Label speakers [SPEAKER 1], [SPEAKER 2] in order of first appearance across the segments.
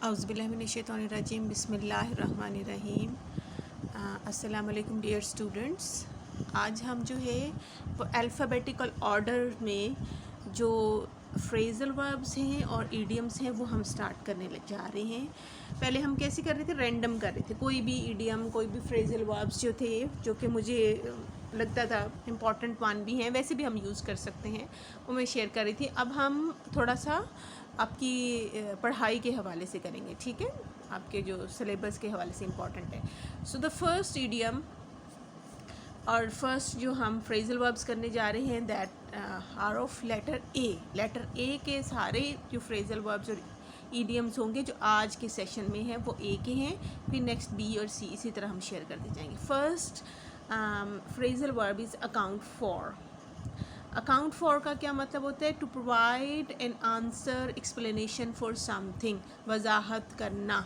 [SPEAKER 1] औज़ुबिल्लाहिमिनश्शैतानिर्रजीम बिस्मिल्लाहिर्रहमानिर्रहीम। अस्सलाम वालेकुम डियर स्टूडेंट्स। आज हम जो है वो अल्फ़ाबेटिकल ऑर्डर में जो फ्रेज़ल वर्ब्स हैं और ईडियम्स हैं वो हम स्टार्ट करने लग जा रहे हैं। पहले हम कैसे कर रहे थे, रैंडम कर रहे थे, कोई भी ईडियम कोई भी फ्रेज़ल वर्ब्स जो थे जो कि मुझे लगता था इम्पॉर्टेंट वन भी हैं, वैसे भी हम यूज़ कर सकते हैं, वो मैं शेयर कर रही थी। अब हम थोड़ा सा आपकी पढ़ाई के हवाले से करेंगे, ठीक है, आपके जो सिलेबस के हवाले से इम्पॉर्टेंट है। सो द फर्स्ट ईडियम और फर्स्ट जो हम फ्रेजल वर्ब्स करने जा रहे हैं that are of letter A. Letter A के सारे जो फ्रेजल वर्ब्स और ईडियम्स होंगे जो आज के सेशन में है वो ए के हैं, फिर नेक्स्ट बी और सी, इसी तरह हम शेयर करते जाएंगे। First phrasal verb is account for. Account for का क्या मतलब होता है? To provide an answer explanation for something, वजाहत करना,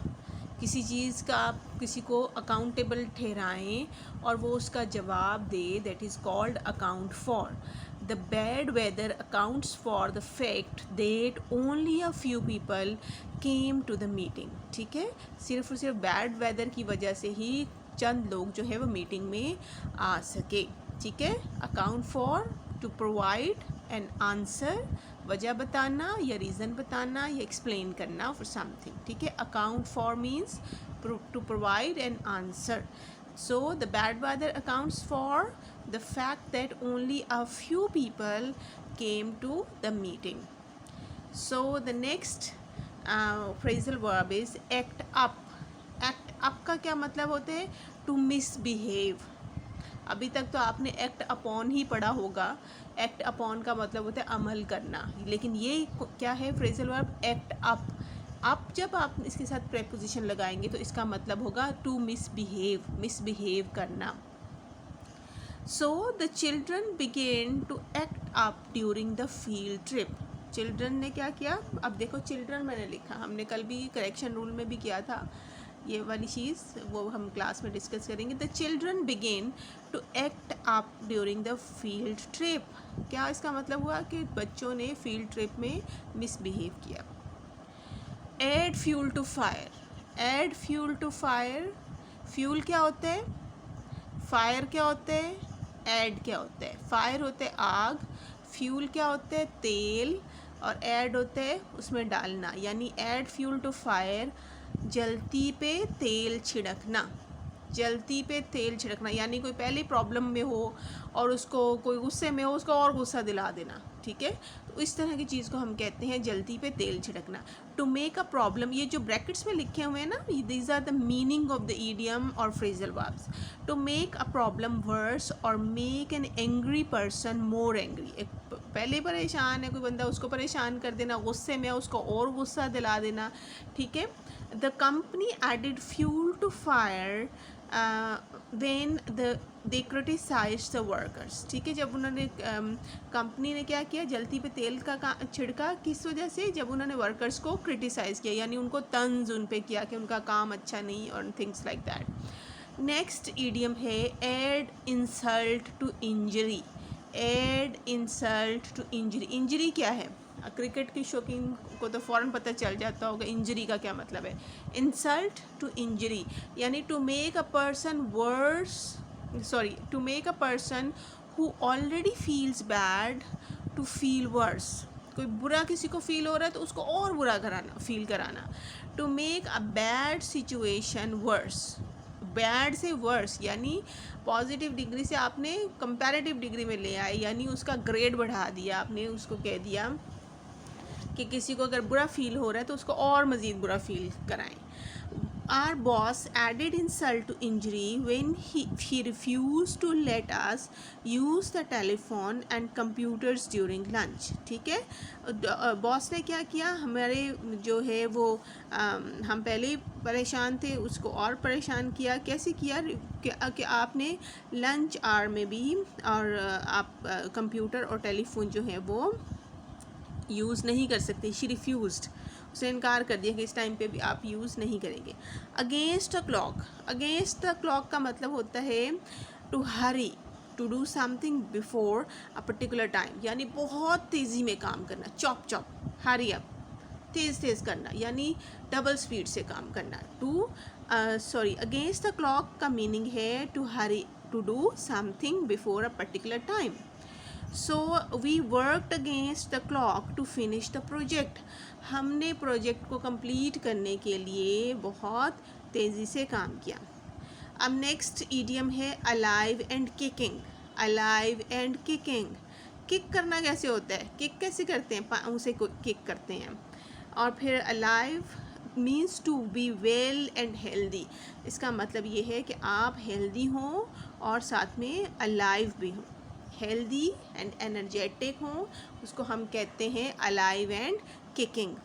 [SPEAKER 1] किसी चीज़ का आप किसी को अकाउंटेबल ठहराएं और वो उसका जवाब दे, that is called account for. The bad weather accounts for the fact that only a few people came to the meeting. ठीक है, सिर्फ और सिर्फ बैड वेदर की वजह से ही चंद लोग जो है वो मीटिंग में आ सके। ठीक है, account for to provide an answer, वजह बताना या रीज़न बताना या एक्सप्लेन करना फॉर समथिंग। ठीक है, account for means to provide an answer. So the bad weather accounts for the fact that only a few people came to the meeting. So the next phrasal verb is act up. Act up का क्या मतलब होता है? To misbehave. अभी तक तो आपने act upon ही पढ़ा होगा। एक्ट अपॉन का मतलब होता है अमल करना, लेकिन ये क्या है? Phrasal verb act up. Up जब आप इसके साथ प्रेपोजिशन लगाएंगे तो इसका मतलब होगा टू मिसबिहेव, मिसबिहेव करना। So the children began to act up during the field trip. Children ने क्या किया? अब देखो, चिल्ड्रन मैंने लिखा, हमने कल भी करेक्शन रूल में भी किया था ये वाली चीज़, वो हम क्लास में डिस्कस करेंगे। The children began to act up during the field trip. क्या इसका मतलब हुआ? कि बच्चों ने फील्ड ट्रिप में मिसबिहेव किया। Add fuel to fire. Add fuel to fire. Fuel क्या होता है? फायर क्या होता है? ऐड क्या होता है? फायर होता है आग, फ्यूल क्या होता है? तेल, और ऐड होता है उसमें डालना, यानी ऐड फ्यूल टू फायर, जलती पे तेल छिड़कना। जलती पे तेल छिड़कना यानी कोई पहले प्रॉब्लम में हो और उसको कोई गुस्से में हो, उसको और गुस्सा दिला देना। ठीक है, तो इस तरह की चीज़ को हम कहते हैं जलती पे तेल छिड़कना। टू मेक अ प्रॉब्लम, ये जो ब्रैकेट्स में लिखे हुए हैं ना, these are the meaning of the idiom और phrasal verbs. To make a problem worse और make an angry person more angry. एक पहले परेशान है कोई बंदा, उसको परेशान कर देना, गुस्से में उसको और गुस्सा दिला देना। ठीक है, the company added fuel to fire when they criticize the workers. ठीक है, जब उन्होंने कंपनी ने क्या किया? जलती पे तेल का छिड़का, किस वजह से? जब उन्होंने वर्कर्स को क्रिटिसाइज़ किया, यानी उनको तंज उन पे किया कि उनका काम अच्छा नहीं और things like that. Next idiom है add insult to injury. Add insult to injury. Injury क्या है? क्रिकेट की शौकीन को तो फ़ौरन पता चल जाता होगा इंजरी का क्या मतलब है। इंसल्ट टू इंजरी यानी to make a person worse, sorry, to make a person who already feels bad to feel worse. कोई बुरा किसी को फील हो रहा है तो उसको और बुरा कराना, फील कराना। To make a bad situation worse. Bad से वर्स यानी पॉजिटिव डिग्री से आपने कंपैरेटिव डिग्री में ले आए, यानी उसका ग्रेड बढ़ा दिया आपने। उसको कह दिया कि किसी को अगर बुरा फील हो रहा है तो उसको और मज़ीद बुरा फील कराएं। Our boss added insult to injury when he refused to let us use the telephone and computers during lunch. ठीक है, बॉस ने क्या किया? हमारे जो है वो हम पहले ही परेशान थे, उसको और परेशान किया। कैसे किया? कि आपने लंच आवर में भी और आप कंप्यूटर और टेलीफोन जो है वो यूज़ नहीं कर सकते। शी रिफ्यूज़ड, उसने इनकार कर दिया कि इस टाइम पे भी आप यूज़ नहीं करेंगे। Against a clock. Against the clock का मतलब होता है to hurry, to do something before a particular time, यानी बहुत तेज़ी में काम करना। चॉप चॉप, हरी अप, तेज़ तेज़ करना, यानी डबल स्पीड से काम करना। अगेंस्ट द क्लॉक का मीनिंग है to hurry, to do something before a particular time. So we worked against the clock to finish the project. हमने प्रोजेक्ट को कंप्लीट करने के लिए बहुत तेज़ी से काम किया। अब नेक्स्ट ईडियम है alive and kicking. Alive and kicking, kick करना कैसे होता है, किक कैसे करते हैं, पाँव से किक करते हैं। और फिर alive means to be well and healthy. इसका मतलब ये है कि आप हेल्दी हों और साथ में अलाइव भी हों। हेल्दी एंड एनर्जेटिक हों, उसको हम कहते हैं alive and kicking.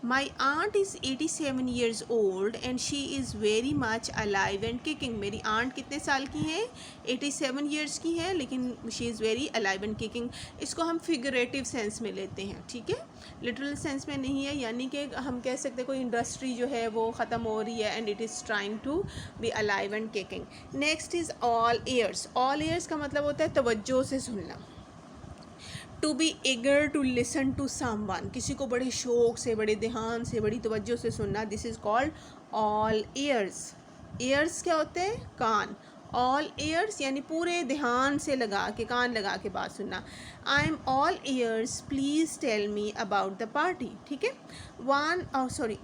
[SPEAKER 1] My aunt is 87 years old and she is very much alive and kicking. मेरी आंट कितने साल की हैं, 87 years की है, लेकिन she is very alive and kicking. इसको हम फिगरेटिव सेंस में लेते हैं, ठीक है, लिटरल सेंस में नहीं है। यानी कि हम कह सकते हैं कोई इंडस्ट्री जो है वो ख़त्म हो रही है and it is trying to be alive and kicking. Next is all ears. All ears का मतलब होता है तवज्जो से सुनना। To be eager to listen to someone, किसी को बड़े शौक से, बड़े ध्यान से, बड़ी तवज्जो से सुनना, this is called all years. Years क्या होते हैं, कान। ऑल ईयर्स यानी पूरे ध्यान से लगा के, कान लगा के बात सुनना। I am all ears, please tell me about the party, ठीक है।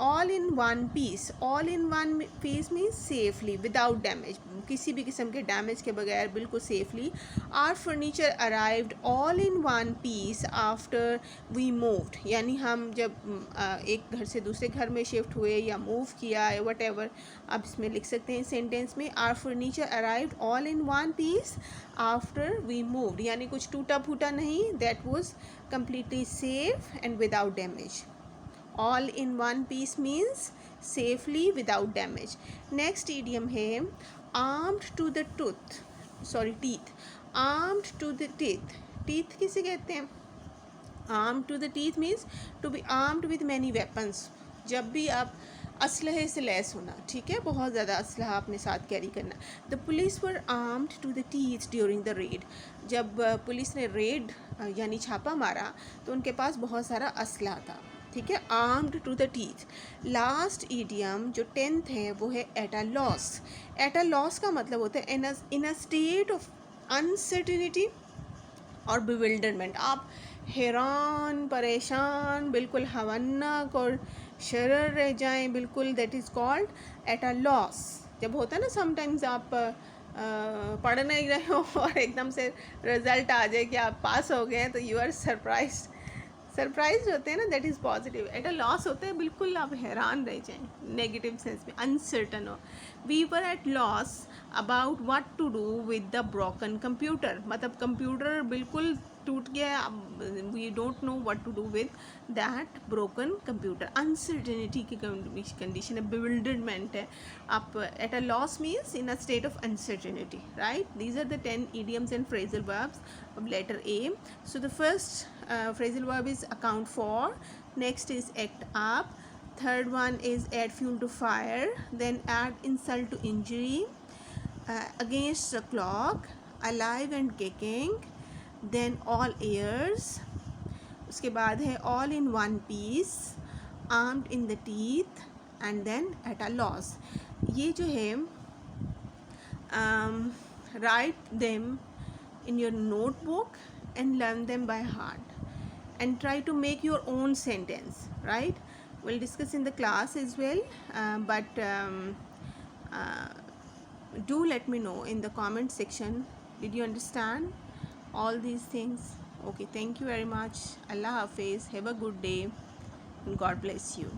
[SPEAKER 1] All in one piece. All in one piece means safely, without damage, किसी भी किस्म के डैमेज के बगैर बिल्कुल safely. Our furniture arrived all in one piece after we moved, यानी हम जब एक घर से दूसरे घर में शिफ्ट हुए या मूव किया है, वट एवर आप इसमें लिख सकते हैं सेंटेंस में। Our furniture arrived all in one piece after we moved, यानी कुछ टूटा फूटा नहीं, that was completely safe and without damage. All in one piece means safely without damage. Next idiom है armed to the teeth. Armed to the teeth, teeth किसे कहते हैं, armed to the teeth means to be armed with many weapons. जब भी आप असलहे से lace होना, ठीक है, बहुत ज़्यादा असलहा अपने साथ कैरी करना। The police were armed to the teeth during the raid. जब पुलिस ने रेड यानी छापा मारा तो उनके पास बहुत सारा असलहा था, ठीक है, armed to the teeth. Last idiom जो 10th है वो है at a loss. At a loss का मतलब होता है in a state of uncertainty और बिविल्डरमेंट। आप हैरान, परेशान, बिल्कुल हवन्नक और शरर रह जाएं, बिल्कुल, that is called eight a loss. जब होता है ना समटाइम्स आप पढ़ नहीं रहे हो और एकदम से रिज़ल्ट आ जाए कि आप पास हो गए हैं, तो यू आर सरप्राइज होते हैं ना, that is positive. At a loss होते हैं बिल्कुल आप हैरान रह जाएं, नेगेटिव सेंस में, अनसर्टन हो। We were at loss about what to do with the broken computer, मतलब कंप्यूटर बिल्कुल टूट गया, we don't know what to do with that broken computer. Uncertainty की कंडीशन है, बिविल्डरमेंट है। आप at a loss means in a state of uncertainty, right. These are the 10 idioms and phrasal verbs of letter A. So the first phrasal verb is account for, next is act up, third one is add fuel to fire, then add insult to injury, against the clock, alive and kicking, then all ears, उसके बाद है all in one piece, armed in the teeth, and then at a loss. ये जो है write them in your notebook and learn them by heart and try to make your own sentence, right. We'll discuss in the class as well, but do let me know in the comment section, did you understand all these things? Okay, thank you very much. Allah Hafiz, have a good day and God bless you.